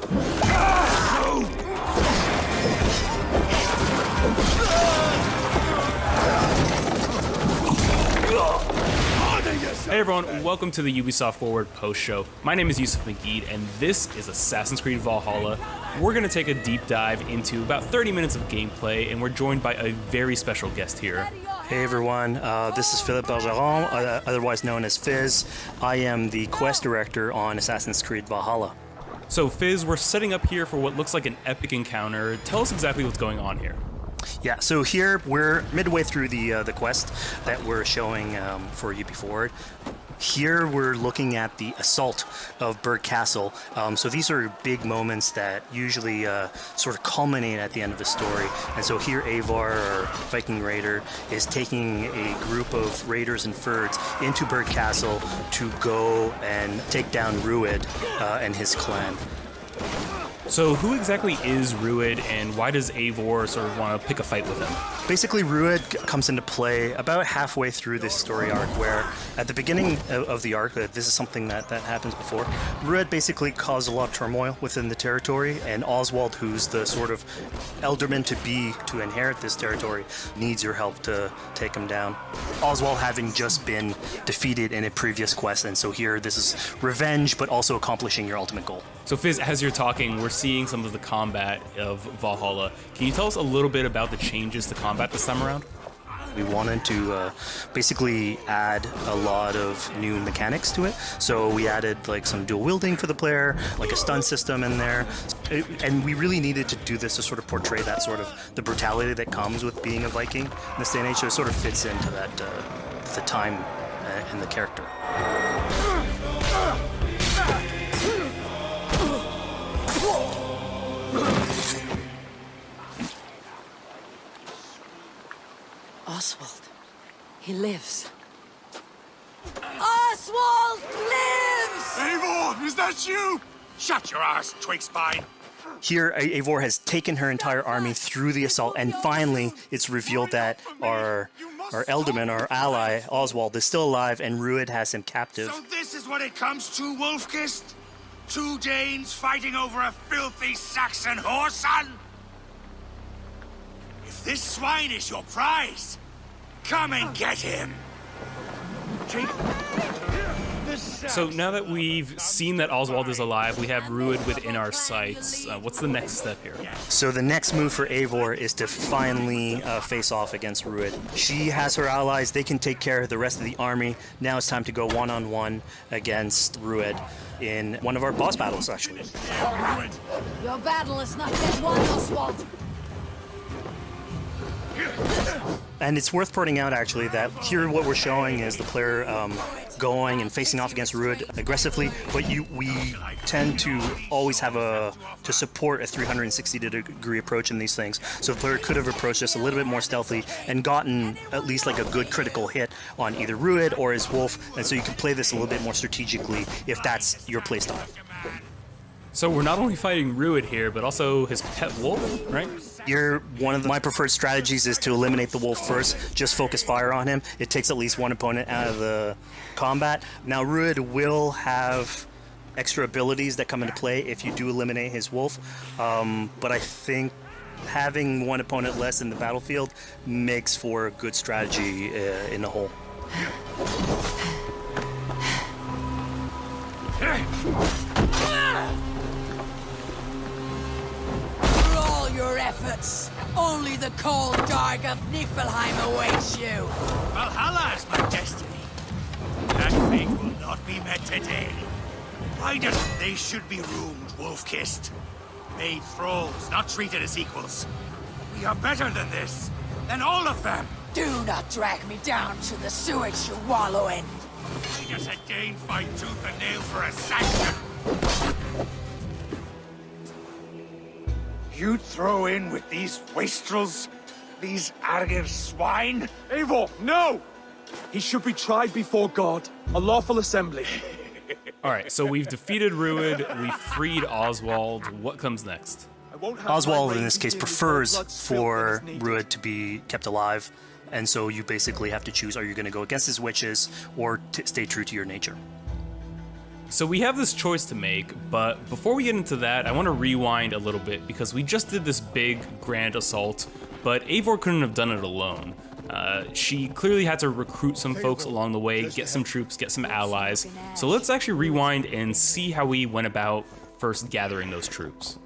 Hey everyone, welcome to the Ubisoft Forward post show. My name is Yusuf McGeed, and this is Assassin's Creed Valhalla. We're going to take a deep dive into about 30 minutes of gameplay, and we're joined by a very special guest here. Hey everyone, this is Philippe Bergeron, otherwise known as Fizz. I am the quest director on Assassin's Creed Valhalla. So Fizz, we're setting up here for what looks like an epic encounter. Tell us exactly what's going on here. Yeah, so here we're midway through the quest that we're showing for UbiFWD. Here we're looking at the assault of Burg Castle. So these are big moments that usually sort of culminate at the end of the story. And so here Eivor, our Viking raider, is taking a group of raiders and Fyrds into Burg Castle to go and take down Rued and his clan. So who exactly is Rued, and why does Eivor sort of want to pick a fight with him? Basically, Rued comes into play about halfway through this story arc, where at the beginning of the arc, this is something that happens before, Rued basically caused a lot of turmoil within the territory, and Oswald, who's the sort of elderman to inherit this territory, needs your help to take him down. Oswald having just been defeated in a previous quest, and so here this is revenge, but also accomplishing your ultimate goal. So Fizz, as you're talking, we're seeing some of the combat of Valhalla. Can you tell us a little bit about the changes to combat this time around? We wanted to basically add a lot of new mechanics to it. So we added like some dual wielding for the player, like a stun system in there. And we really needed to do this to sort of portray that sort of the brutality that comes with being a Viking in this day and age. So it sort of fits into that, the time and the character. Oswald. He lives. Oswald lives! Eivor, is that you? Shut your ass, twig spine. Here, Eivor has taken her entire army through the assault, and finally it's revealed that our Elderman, our ally, Oswald, is still alive, and Rued has him captive. So this is what it comes to, Wolfkist? Two Danes fighting over a filthy Saxon whoreson? If this swine is your prize, come and get him! So now that we've seen that Oswald is alive, we have Rued within our sights. What's the next step here? So the next move for Eivor is to finally face off against Rued. She has her allies, they can take care of the rest of the army. Now it's time to go one-on-one against Rued in one of our boss battles, actually. Your battle is not yet won, Oswald. And it's worth pointing out, actually, that here what we're showing is the player going and facing off against Rued aggressively, but we tend to always have to support a 360-degree approach in these things. So the player could have approached this a little bit more stealthily and gotten at least like a good critical hit on either Rued or his wolf, and so you can play this a little bit more strategically if that's your playstyle. So we're not only fighting Rued here, but also his pet wolf, right? One of my preferred strategies is to eliminate the wolf first, just focus fire on him. It takes at least one opponent out of the combat. Now Rued will have extra abilities that come into play if you do eliminate his wolf, but I think having one opponent less in the battlefield makes for a good strategy in the whole. Your efforts. Only the cold dark of Niflheim awaits you. Valhalla is my destiny. That fate will not be met today. Why doesn't they should be roomed, Wolf-kissed? Made thralls, not treated as equals. We are better than this. Than all of them. Do not drag me down to the sewage you wallow in. Why does a Dane fight tooth and nail for a Saxon? You'd throw in with these wastrels? These arrogant swine? Eivor, no! He should be tried before God, a lawful assembly. Alright, so we've defeated Rued, we freed Oswald. What comes next? Oswald, in this case, prefers for Rued to be kept alive, and so you basically have to choose, are you going to go against his wishes or stay true to your nature? So we have this choice to make, but before we get into that, I want to rewind a little bit because we just did this big, grand assault, but Eivor couldn't have done it alone. She clearly had to recruit some folks along the way, get some troops, get some allies. So let's actually rewind and see how we went about first gathering those troops.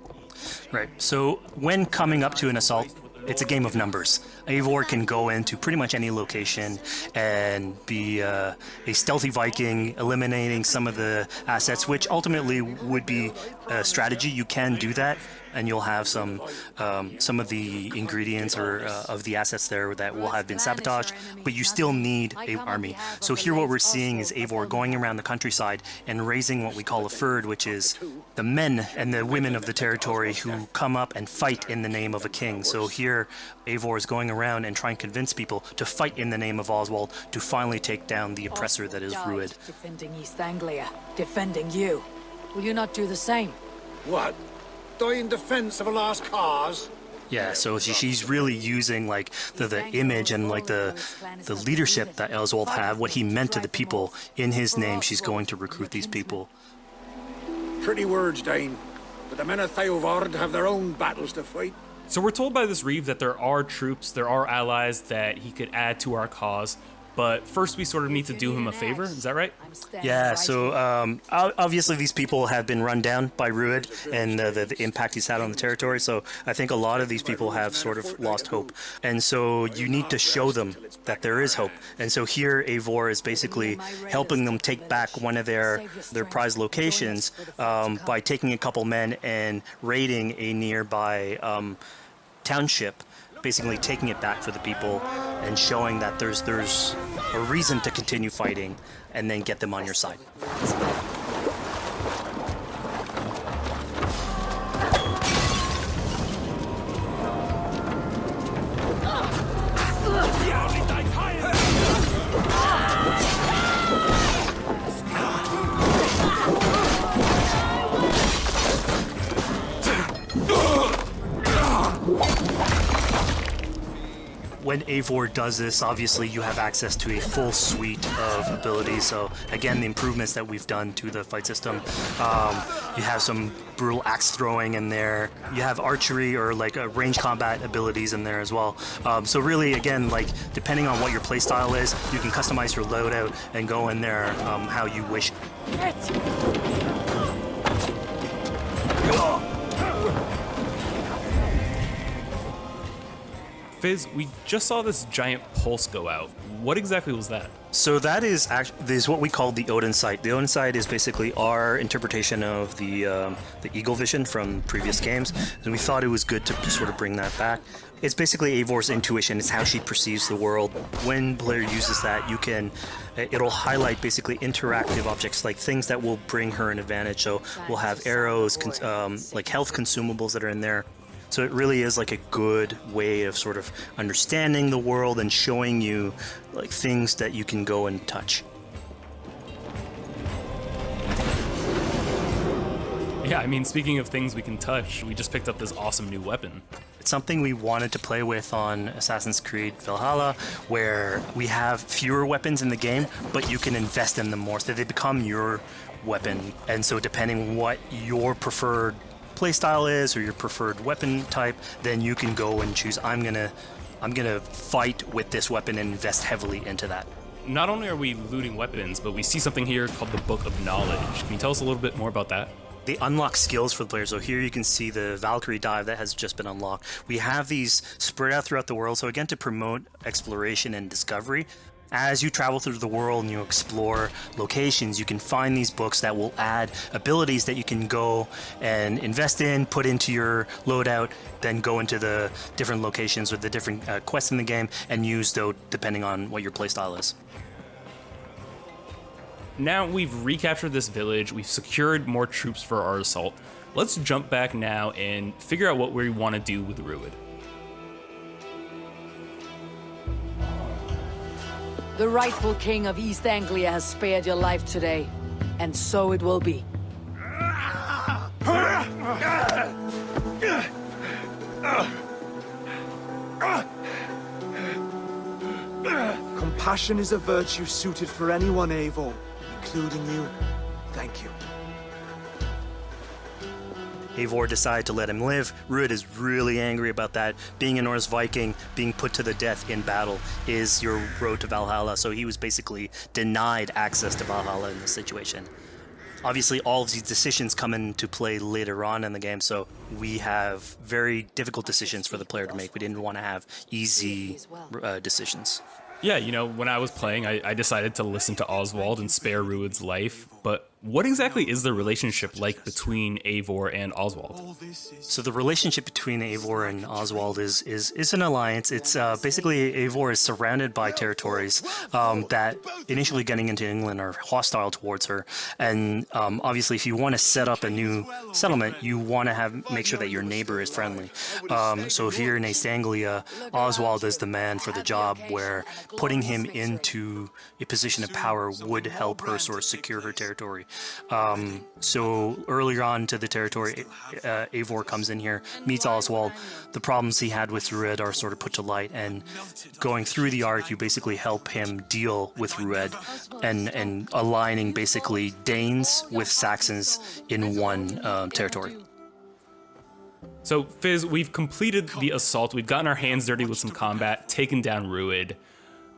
Right. So when coming up to an assault, it's a game of numbers. Eivor can go into pretty much any location and be a stealthy Viking, eliminating some of the assets, which ultimately would be a strategy. You can do that, and you'll have some of the ingredients or of the assets there that will have been sabotaged, but you still need an army. So here what we're seeing is Eivor going around the countryside and raising what we call a fyrd, which is the men and the women of the territory who come up and fight in the name of a king. So here Eivor is going around and trying to convince people to fight in the name of Oswald to finally take down the oppressor that is Rued. Defending East Anglia, defending you. Will you not do the same? What? Die in defense of a lost cause? Yeah, so she's really using like the image and like the leadership that Oswald had, what he meant to the people in his name. She's going to recruit these people. Pretty words, Dane. But the men of Theovard have their own battles to fight. So we're told by this Reeve that there are troops, there are allies that he could add to our cause, but first we sort of need to do him a favor, is that right? Yeah, so obviously these people have been run down by Rued and the impact he's had on the territory, so I think a lot of these people have sort of lost hope. And so you need to show them that there is hope. And so here Eivor is basically helping them take back one of their prized locations by taking a couple men and raiding a nearby township, basically taking it back for the people and showing that there's a reason to continue fighting and then get them on your side. When Eivor does this, obviously you have access to a full suite of abilities. So again, the improvements that we've done to the fight system. You have some brutal axe throwing in there. You have archery or like range combat abilities in there as well. So really, again, like depending on what your playstyle is, you can customize your loadout and go in there how you wish. Fizz, we just saw this giant pulse go out. What exactly was that? So that is what we call the Odin sight. The Odin sight is basically our interpretation of the eagle vision from previous games, and we thought it was good to sort of bring that back. It's basically Eivor's intuition. It's how she perceives the world. When player uses that, it'll highlight basically interactive objects, like things that will bring her an advantage. So we'll have arrows, like health consumables that are in there. So it really is like a good way of sort of understanding the world and showing you like things that you can go and touch. Yeah, I mean, speaking of things we can touch, we just picked up this awesome new weapon. It's something we wanted to play with on Assassin's Creed Valhalla, where we have fewer weapons in the game, but you can invest in them more, so they become your weapon. And so depending on what your preferred playstyle is or your preferred weapon type, then you can go and choose, I'm gonna fight with this weapon and invest heavily into that. Not only are we looting weapons, but we see something here called the Book of Knowledge. Can you tell us a little bit more about that? They unlock skills for the players. So here you can see the Valkyrie dive that has just been unlocked. We have these spread out throughout the world, so again, to promote exploration and discovery. As you travel through the world and you explore locations, you can find these books that will add abilities that you can go and invest in, put into your loadout, then go into the different locations with the different quests in the game and use those depending on what your playstyle is. Now we've recaptured this village, we've secured more troops for our assault. Let's jump back now and figure out what we want to do with Rued. The rightful king of East Anglia has spared your life today, and so it will be. Compassion is a virtue suited for anyone, Eivor, including you. Thank you. Eivor decided to let him live. Ruud is really angry about that. Being a Norse Viking, being put to the death in battle is your road to Valhalla, so he was basically denied access to Valhalla in this situation. Obviously, all of these decisions come into play later on in the game, so we have very difficult decisions for the player to make. We didn't want to have easy decisions. Yeah, you know, when I was playing, I decided to listen to Oswald and spare Ruud's life, but what exactly is the relationship like between Eivor and Oswald? So the relationship between Eivor and Oswald is an alliance. It's basically Eivor is surrounded by territories that initially getting into England are hostile towards her, and obviously if you want to set up a new settlement, you want to make sure that your neighbor is friendly. So here in East Anglia, Oswald is the man for the job, where putting him into a position of power would help her sort of secure her territory. So earlier on to the territory, Eivor comes in here, meets Oswald. The problems he had with Ruud are sort of put to light, and going through the arc, you basically help him deal with Ruud and aligning basically Danes with Saxons in one territory. So, Fizz, we've completed the assault, we've gotten our hands dirty with some combat, taken down Ruud.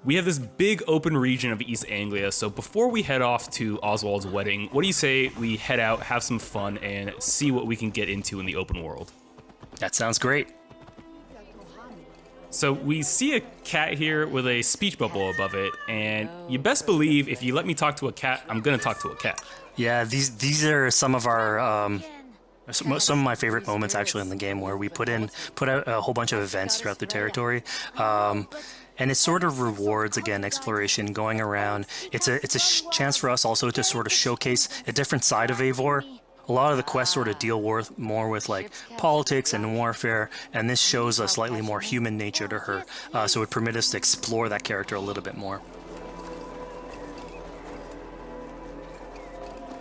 We have this big open region of East Anglia, so before we head off to Oswald's wedding, what do you say we head out, have some fun, and see what we can get into in the open world? That sounds great. So we see a cat here with a speech bubble above it, and you best believe if you let me talk to a cat, I'm gonna talk to a cat. Yeah, these are some of our some of my favorite moments actually in the game, where we put out a whole bunch of events throughout the territory. And it sort of rewards, again, exploration, going around. It's a chance for us also to sort of showcase a different side of Eivor. A lot of the quests sort of deal more with like politics and warfare, and this shows a slightly more human nature to her. So it permits us to explore that character a little bit more.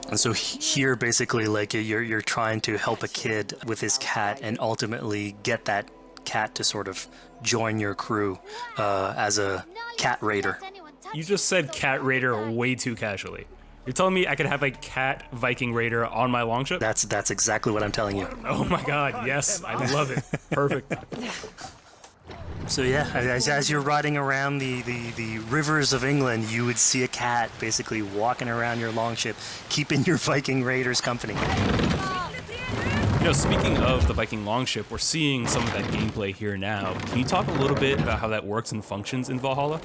And so here, basically, like you're trying to help a kid with his cat, and ultimately get that cat to sort of join your crew as a cat raider. You just said cat raider way too casually. You're telling me I could have a cat Viking raider on my longship? That's exactly what I'm telling you. Oh my god, yes, I love it. Perfect. So yeah, as you're riding around the rivers of England, you would see a cat basically walking around your longship, keeping your Viking raiders company. You know, speaking of the Viking longship, we're seeing some of that gameplay here now. Can you talk a little bit about how that works and functions in Valhalla?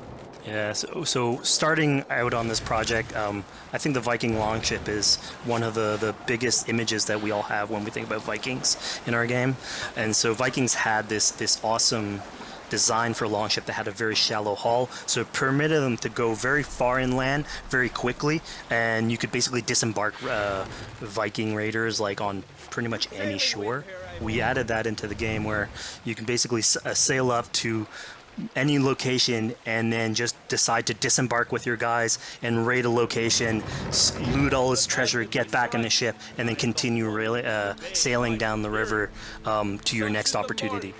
Yeah, so starting out on this project, I think the Viking longship is one of the biggest images that we all have when we think about Vikings in our game. And so Vikings had this awesome design for longship that had a very shallow hull, so it permitted them to go very far inland very quickly, and you could basically disembark Viking raiders like on pretty much any shore. We added that into the game, where you can basically sail up to any location and then just decide to disembark with your guys and raid a location, loot all its treasure, get back in the ship, and then continue sailing down the river to your next opportunity.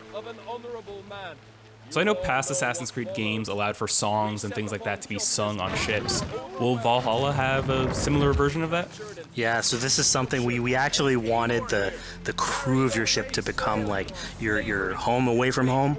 So I know past Assassin's Creed games allowed for songs and things like that to be sung on ships. Will Valhalla have a similar version of that? Yeah, so this is something we actually wanted the crew of your ship to become like your home away from home.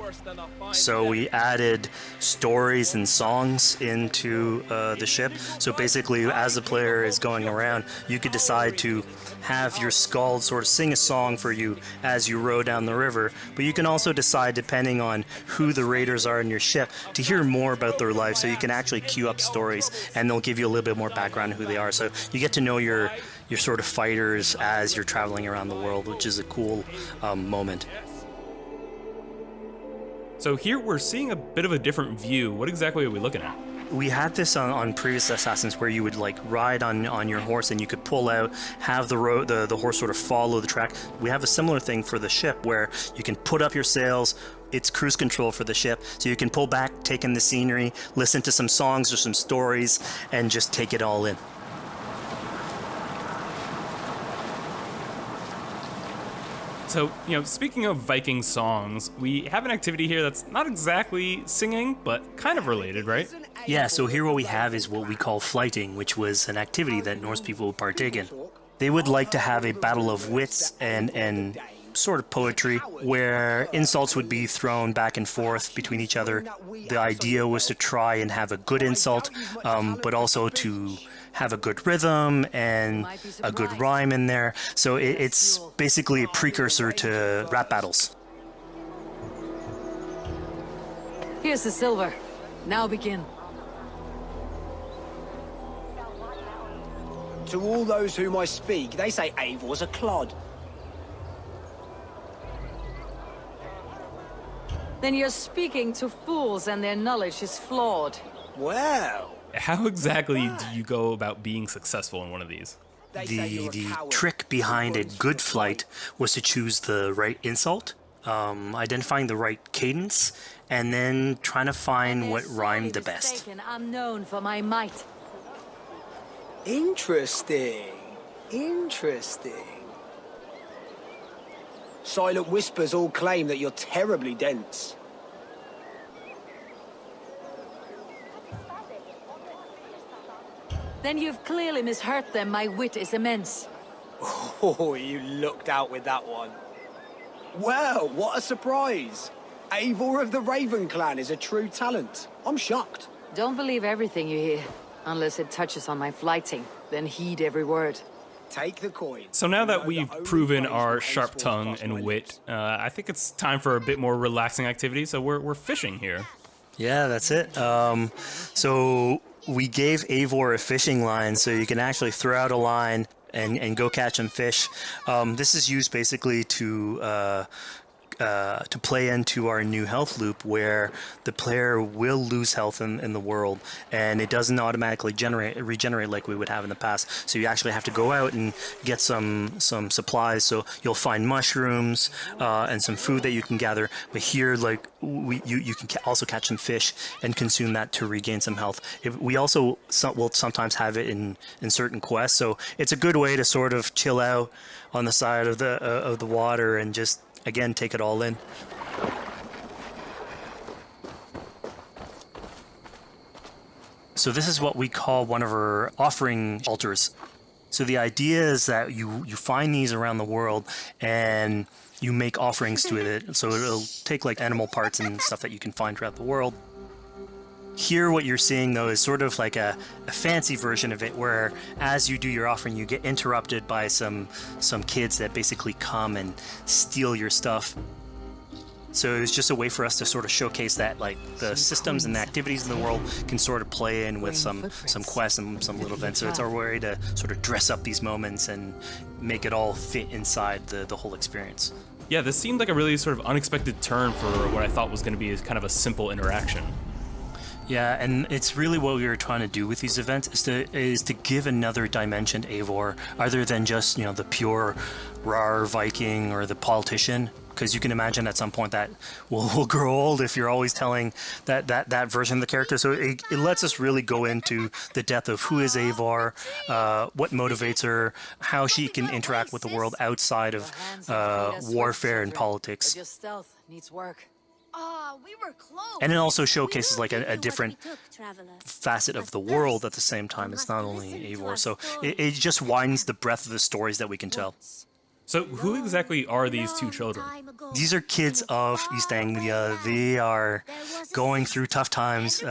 So we added stories and songs into the ship. So basically, as the player is going around, you could decide to have your skald sort of sing a song for you as you row down the river. But you can also decide, depending on who the raiders are in your ship, to hear more about their life. So you can actually queue up stories, and they'll give you a little bit more background on who they are. So you get to know your sort of fighters as you're traveling around the world, which is a cool moment. So here we're seeing a bit of a different view. What exactly are we looking at? We had this on previous Assassins, where you would like ride on your horse, and you could pull out, have the horse sort of follow the track. We have a similar thing for the ship, where you can put up your sails. It's cruise control for the ship, so you can pull back, take in the scenery, listen to some songs or some stories, and just take it all in. So, you know, speaking of Viking songs, we have an activity here that's not exactly singing, but kind of related, right? Yeah, so here what we have is what we call flighting, which was an activity that Norse people would partake in. They would like to have a battle of wits and sort of poetry where insults would be thrown back and forth between each other. The idea was to try and have a good insult, but also to have a good rhythm and a good rhyme in there. So it's basically a precursor to rap battles. Here's the silver. Now begin. To all those whom I speak, they say Eivor's a clod. Then you're speaking to fools and their knowledge is flawed. Well, How exactly do you go about being successful in one of these? they say you're a The coward. trick behind a good flight was to choose the right insult, identifying the right cadence, and then trying to find what rhymed the best. Mistaken, I'm known for my might. Interesting. Interesting. Silent whispers all claim that you're terribly dense. Then you've clearly misheard them. My wit is immense. Oh, you looked out with that one. Well, what a surprise. Eivor of the Raven Clan is a true talent. I'm shocked. Don't believe everything you hear, unless it touches on my flighting. Then heed every word. Take the coin. So now that Know we've only proven praise our will sharp henceforth tongue cross my and wit, lips. I think it's time for a bit more relaxing activity. So we're fishing here. Yeah, that's it. So we gave Eivor a fishing line, so you can actually throw out a line and go catch some fish. This is used basically to play into our new health loop, where the player will lose health in the world, and it doesn't automatically regenerate like we would have in the past. So you actually have to go out and get some supplies. So you'll find mushrooms and some food that you can gather. But here, like you can also catch some fish and consume that to regain some health. We also will sometimes have it in certain quests. So it's a good way to sort of chill out on the side of the water and just, again, take it all in. So this is what we call one of our offering altars. So the idea is that you find these around the world and you make offerings to it. So it'll take like animal parts and stuff that you can find throughout the world. Here what you're seeing though is sort of like a fancy version of it, where as you do your offering you get interrupted by some kids that basically come and steal your stuff. So it's just a way for us to sort of showcase that like the systems and the activities in the world can sort of play in with some quests and some little events. So it's our way to sort of dress up these moments and make it all fit inside the whole experience. Yeah, this seemed like a really sort of unexpected turn for what I thought was going to be kind of a simple interaction. Yeah, and it's really what we were trying to do with these events is to give another dimension to Eivor, other than just, the pure rar Viking or the politician. Because you can imagine at some point that will grow old if you're always telling that version of the character. So it lets us really go into the depth of who is Eivor, what motivates her, how she can interact with the world outside of warfare and politics. But your stealth needs work. We were close. And it also showcases like a different What we took, traveler. facet of the world at the same time. It's not only Eivor. So it just widens the breadth of the stories that we can tell. So who exactly are these two children? These are kids of East Anglia. They are going through tough times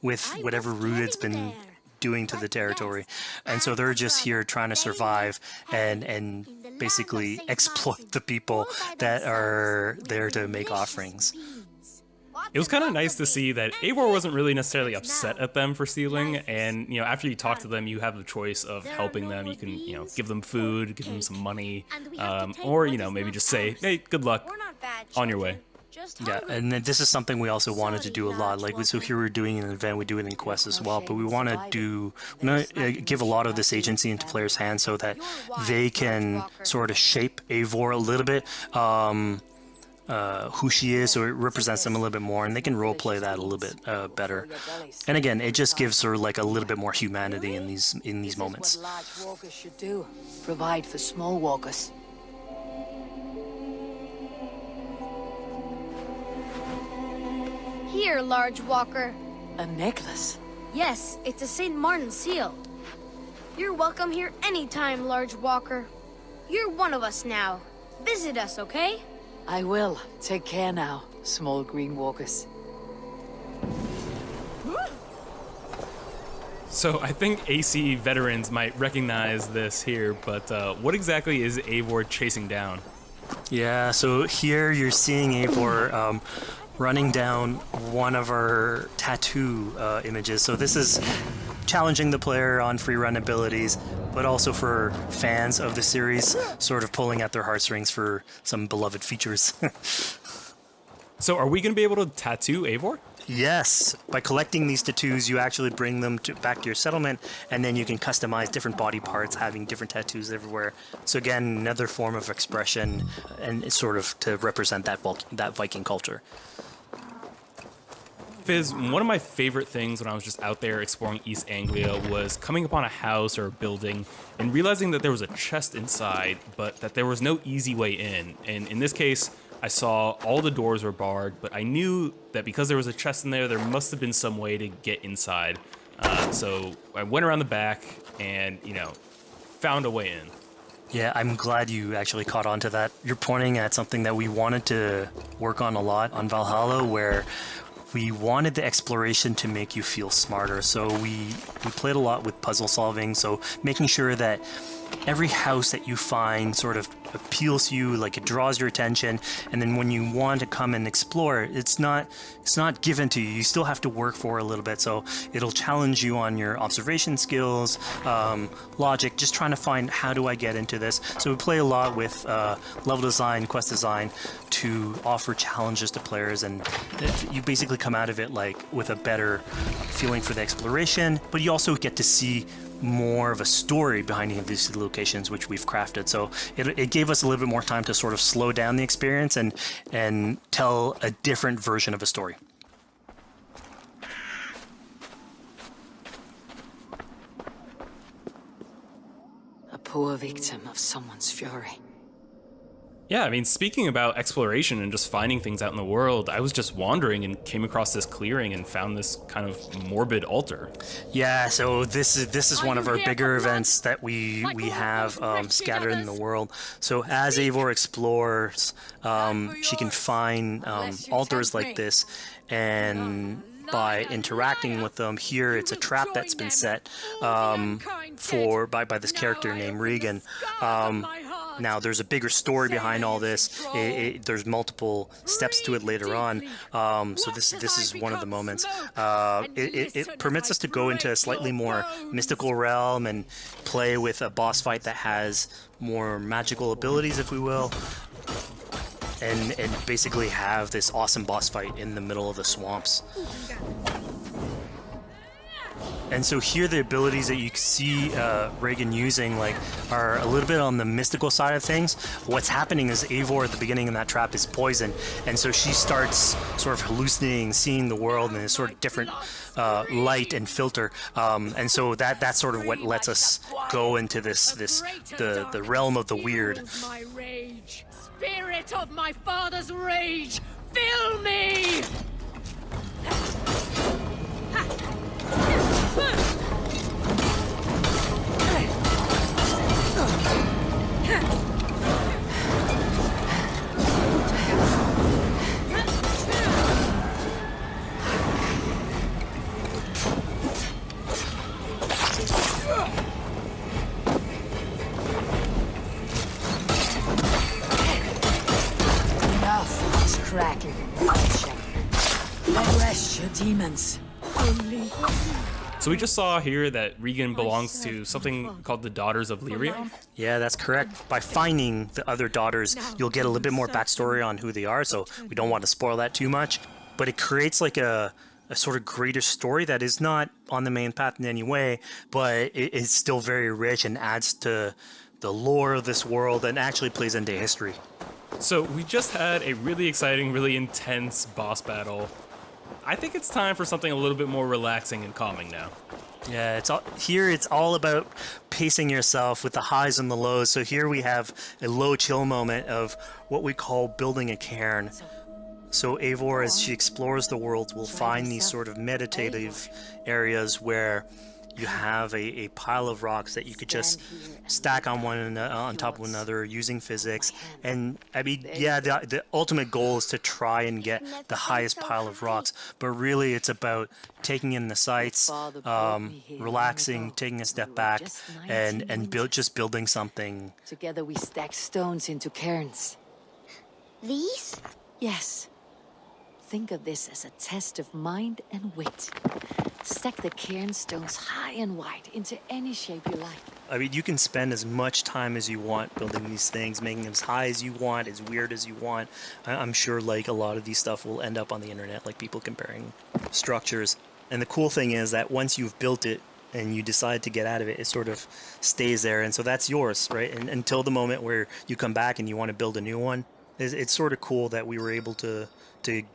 with whatever Rued's been doing to the territory. And so they're just here trying to survive and basically exploit the people that are there to make offerings. It was kind of nice to see that Eivor wasn't really necessarily upset at them for stealing, and after you talk to them, you have the choice of helping them. You can give them food, give them some money, or maybe just say, hey, good luck, on your way. Yeah, and then this is something we also wanted to do a lot. Like, so here we're doing an event, we do it in quests as well, but we want to give a lot of this agency into players' hands so that they can sort of shape Eivor a little bit, who she is, so it represents them a little bit more, and they can roleplay that a little bit better. And again, it just gives her like a little bit more humanity in these moments. This is what large walkers should do. Provide for small walkers. Here, large walker. A necklace? Yes, it's a St. Martin seal. You're welcome here anytime, Large Walker. You're one of us now. Visit us, okay? I will. Take care now, small green walkers. So I think AC veterans might recognize this here, but what exactly is Eivor chasing down? Yeah, so here you're seeing Eivor running down one of our tattoo images. So this is challenging the player on free run abilities, but also for fans of the series, sort of pulling at their heartstrings for some beloved features. So are we going to be able to tattoo Eivor? Yes, by collecting these tattoos, you actually bring them back to your settlement, and then you can customize different body parts, having different tattoos everywhere. So again, another form of expression, and it's sort of to represent that Viking culture. Fizz, one of my favorite things when I was just out there exploring East Anglia was coming upon a house or a building and realizing that there was a chest inside, but that there was no easy way in. And in this case, I saw all the doors were barred, but I knew that because there was a chest in there must have been some way to get inside. So I went around the back and, found a way in. Yeah, I'm glad you actually caught on to that. You're pointing at something that we wanted to work on a lot on Valhalla, where we wanted the exploration to make you feel smarter. So we played a lot with puzzle solving, so making sure that every house that you find sort of appeals to you, like it draws your attention, and then when you want to come and explore, it's not given to you. You still have to work for it a little bit, so it'll challenge you on your observation skills, logic, just trying to find how do I get into this. So we play a lot with level design, quest design to offer challenges to players, and you basically come out of it like with a better feeling for the exploration, but you also get to see more of a story behind any of these locations, which we've crafted. So it gave us a little bit more time to sort of slow down the experience and tell a different version of a story. A poor victim of someone's fury. Yeah, I mean, speaking about exploration and just finding things out in the world, I was just wandering and came across this clearing and found this kind of morbid altar. Yeah, so this is one of our bigger events that we have scattered in the world. So as Eivor explores, she can find altars like this, and by interacting with them, here it's a trap that's been set by this character named Regan. Now, there's a bigger story behind all this. There's multiple steps to it later on. So this is one of the moments. It permits us to go into a slightly more mystical realm and play with a boss fight that has more magical abilities, if we will. And basically have this awesome boss fight in the middle of the swamps. And so here the abilities that you see Reagan using are a little bit on the mystical side of things. What's happening is Eivor at the beginning in that trap is poisoned, and so she starts sort of hallucinating, seeing the world in a sort of different light and filter. And so that's sort of what lets us go into the realm of the weird. My rage, spirit of my father's rage, fill me! Enough of this cracking and punching. Arrest your demons. So we just saw here that Regan belongs to something called the Daughters of Lyria. Yeah, that's correct. By finding the other daughters, you'll get a little bit more backstory on who they are, so we don't want to spoil that too much. But it creates like a sort of greater story that is not on the main path in any way, but it is still very rich and adds to the lore of this world and actually plays into history. So we just had a really exciting, really intense boss battle. I think it's time for something a little bit more relaxing and calming now. Yeah, it's all about pacing yourself with the highs and the lows. So here we have a low chill moment of what we call building a cairn. So Eivor, as she explores the world, will find these sort of meditative areas where you have a pile of rocks that you could just stack on top of one another using physics. And I mean, yeah, the ultimate goal is to try and get the highest pile of rocks, but really it's about taking in the sights, relaxing, taking a step back, and just building something. Together we stack stones into cairns. These? Yes. Think of this as a test of mind and wit. Stack the cairn stones high and wide into any shape you like. I mean, you can spend as much time as you want building these things, making them as high as you want, as weird as you want. I'm sure like a lot of these stuff will end up on the internet, like people comparing structures. And the cool thing is that once you've built it and you decide to get out of it, it sort of stays there. And so that's yours, right? And until the moment where you come back and you want to build a new one. It's sort of cool that we were able to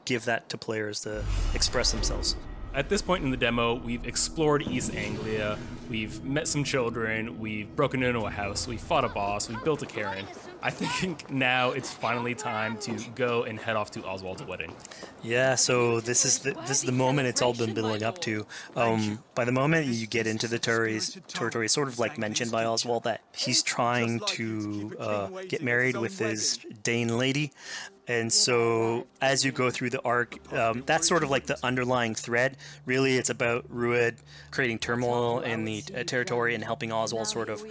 give that to players to express themselves. At this point in the demo, we've explored East Anglia, we've met some children, we've broken into a house, we fought a boss, we built a cairn. I think now it's finally time to go and head off to Oswald's wedding. Yeah, so this is the moment it's all been building up to. By the moment you get into the territory, it's sort of like mentioned by Oswald that he's trying to get married with his Dane lady. And so as you go through the arc, that's sort of like the underlying thread. Really, it's about Rued creating turmoil in the territory and helping Oswald sort of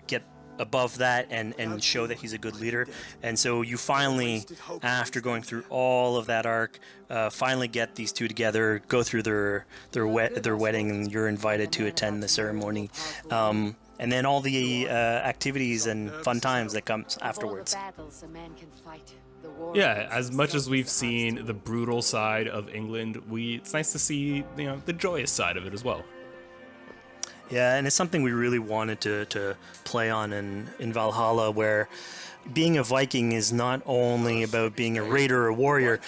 get above that and show that he's a good leader. And so you finally, after going through all of that arc, finally get these two together, go through their wedding, and you're invited to attend the ceremony. And then all the activities and fun times that comes afterwards. Yeah, as much as we've seen the brutal side of England, it's nice to see, the joyous side of it as well. Yeah, and it's something we really wanted to play on in Valhalla, where being a Viking is not only about being a raider or a warrior.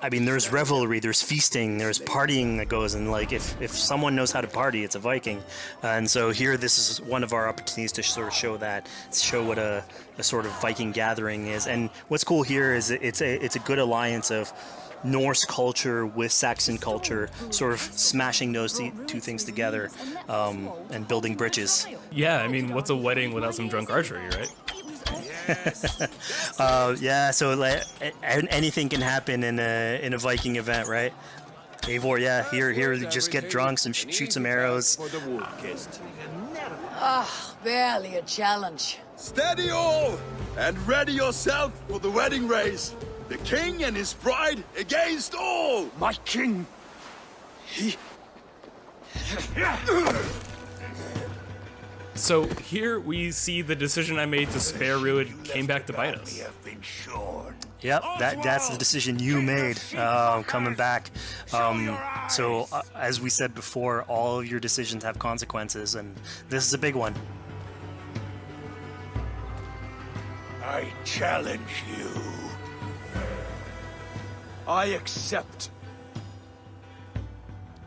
I mean, there's revelry, there's feasting, there's partying that goes, and like if someone knows how to party, it's a Viking. And so here, this is one of our opportunities to sort of show what a sort of Viking gathering is. And what's cool here is it's a good alliance of Norse culture with Saxon culture, sort of smashing those two things together and building bridges. Yeah, I mean, what's a wedding without some drunk archery, right? Yeah, so like, anything can happen in a Viking event, right? Eivor, yeah, here, just get drunk, shoot some arrows. Barely a challenge. Steady all, and ready yourself for the wedding race. The king and his bride against all! My king! He... So here we see the decision I made to spare Rued came back to bite us. Yep, that's the decision you made, coming back. So as we said before, all of your decisions have consequences, and this is a big one. I challenge you. I accept.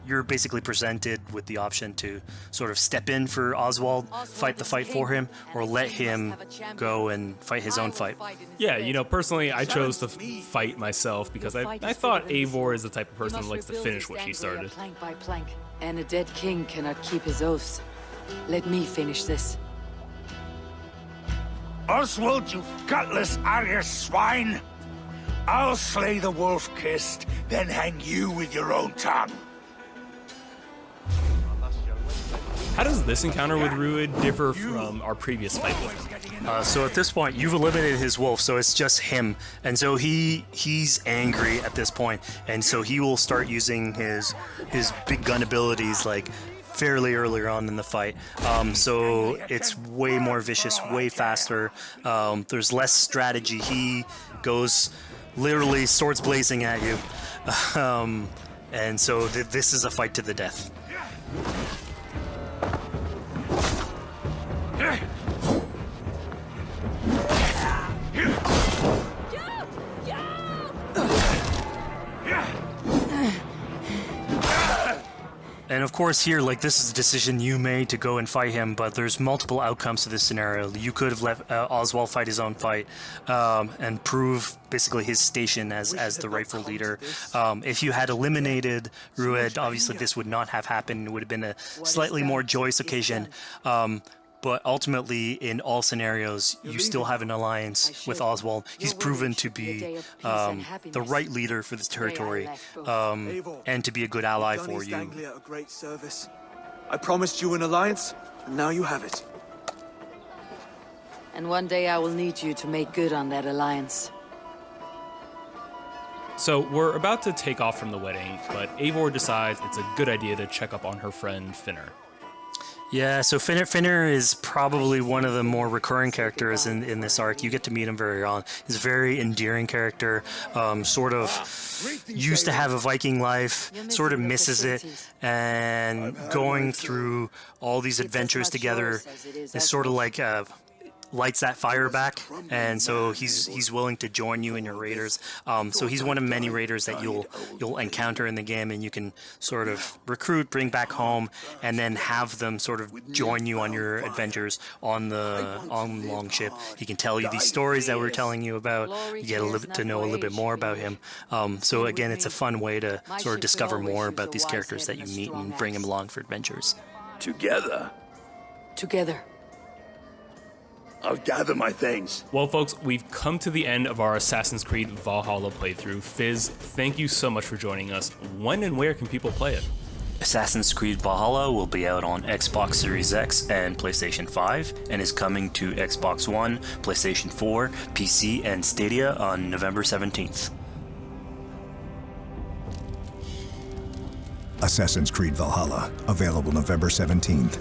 You're basically presented with the option to sort of step in for Oswald, fight the fight for him, or let him go and fight his own fight. Yeah, personally, I chose to fight myself because I thought Eivor is the type of person who likes to finish what she started. Plank by plank, and a dead king cannot keep his oaths. Let me finish this. Oswald, you gutless Arya swine! I'll slay the wolf-kissed, then hang you with your own tongue. How does this encounter with Rued differ from our previous fight with him? So at this point, you've eliminated his wolf, so it's just him. And so he's angry at this point, and so he will start using his big gun abilities like fairly earlier on in the fight. So it's way more vicious, way faster. There's less strategy. He goes literally swords blazing at you. And so this is a fight to the death. And of course here, like, this is a decision you made to go and fight him, but there's multiple outcomes to this scenario. You could have let Oswald fight his own fight and prove basically his station as the rightful leader. If you had eliminated Rued, obviously this would not have happened. It would have been a slightly more joyous occasion. But ultimately, in all scenarios, you still have an alliance with Oswald. He's proven to be the right leader for this territory and to be a good ally for you. A great service. I promised you an alliance, and now you have it. And one day I will need you to make good on that alliance. So we're about to take off from the wedding, but Eivor decides it's a good idea to check up on her friend Finner. Yeah, so Finner is probably one of the more recurring characters in this arc. You get to meet him very early. He's a very endearing character, sort of used to have a Viking life, sort of misses it, and going through all these adventures together is sort of like lights that fire back, and so he's willing to join you in your raiders. So he's one of many raiders that you'll encounter in the game, and you can sort of recruit, bring back home, and then have them sort of join you on your adventures on Longship. He can tell you these stories that we're telling you about. You get to know a little bit more about him. So again, it's a fun way to sort of discover more about these characters that you meet and bring them along for adventures. Together, I'll gather my things. Well, folks, we've come to the end of our Assassin's Creed Valhalla playthrough. Fizz, thank you so much for joining us. When and where can people play it? Assassin's Creed Valhalla will be out on Xbox Series X and PlayStation 5, and is coming to Xbox One, PlayStation 4, PC, and Stadia on November 17th. Assassin's Creed Valhalla, available November 17th.